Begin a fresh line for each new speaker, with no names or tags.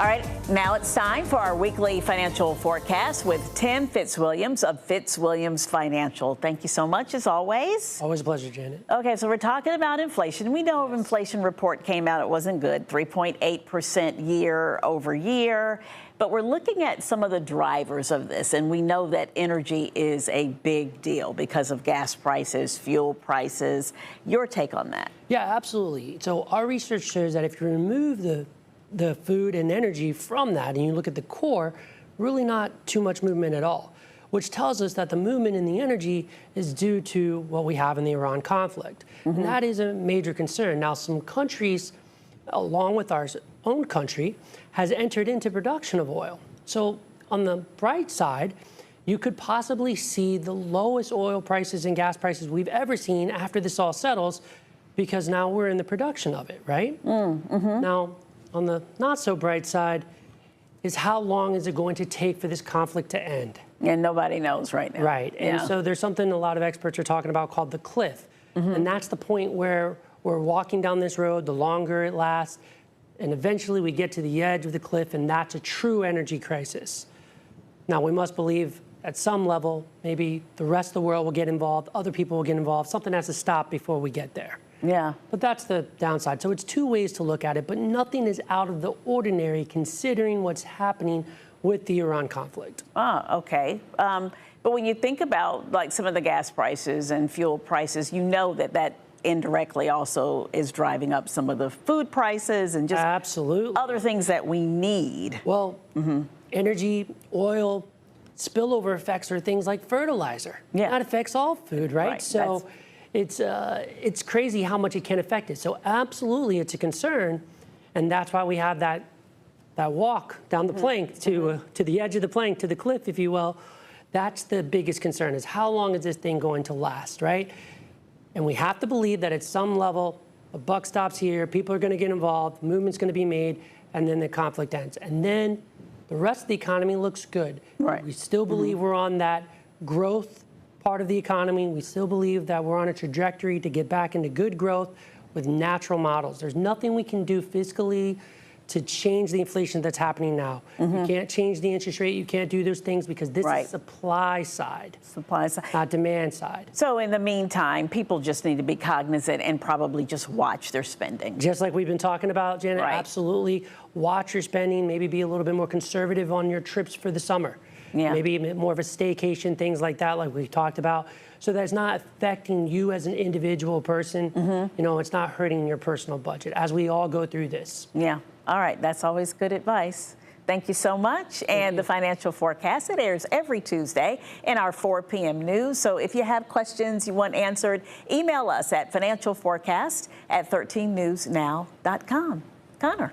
All right, now it's time for our weekly financial forecast with Tim Fitzwilliams of Fitzwilliams Financial. Thank you so much, as always.
Always a pleasure, Janet.
Okay, so we're talking about inflation. We know an inflation report came out. It wasn't good, 3.8% year over year. But we're looking at some of the drivers of this, and we know that energy is a big deal because of gas prices, fuel prices. Your take on that?
Yeah, absolutely. So our research shows that if you remove the food and energy from that and you look at the core, really not too much movement at all, which tells us that the movement in the energy is due to what we have in the Iran conflict. And that is a major concern. Now, some countries, along with our own country, has entered into production of oil. So on the bright side, you could possibly see the lowest oil prices and gas prices we've ever seen after this all settles, because now we're in the production of it, right? Now, on the not so bright side is how long is it going to take for this conflict to end?
And nobody knows right now.
Right. And so there's something a lot of experts are talking about called the cliff. And that's the point where we're walking down this road, the longer it lasts, and eventually we get to the edge of the cliff, and that's a true energy crisis. Now, we must believe at some level, maybe the rest of the world will get involved, other people will get involved, something has to stop before we get there.
Yeah.
But that's the downside. So it's two ways to look at it, but nothing is out of the ordinary considering what's happening with the Iran conflict.
Okay. But when you think about like some of the gas prices and fuel prices, you know that indirectly also is driving up some of the food prices and just
absolutely
other things that we need.
Well, energy, oil, spillover effects are things like fertilizer.
Yeah.
That affects all food, right? So it's crazy how much it can affect it. So absolutely, it's a concern, and that's why we have that walk down the plank to the edge of the plank, to the cliff, if you will. That's the biggest concern, is how long is this thing going to last, right? And we have to believe that at some level, the buck stops here, people are going to get involved, movement's going to be made, and then the conflict ends. And then the rest of the economy looks good.
Right.
We still believe we're on that growth part of the economy. We still believe that we're on a trajectory to get back into good growth with natural models. There's nothing we can do fiscally to change the inflation that's happening now. You can't change the interest rate. You can't do those things because this is supply side. Supply side. Not demand side.
So in the meantime, people just need to be cognizant and probably just watch their spending.
Just like we've been talking about, Janet, absolutely. Watch your spending, maybe be a little bit more conservative on your trips for the summer. Maybe more of a staycation, things like that, like we've talked about, so that it's not affecting you as an individual person. You know, it's not hurting your personal budget as we all go through this.
Yeah. All right. That's always good advice. Thank you so much. And the financial forecast, it airs every Tuesday in our 4 p.m. news. So if you have questions you want answered, email us at financialforecast@13newsnow.com. Connor.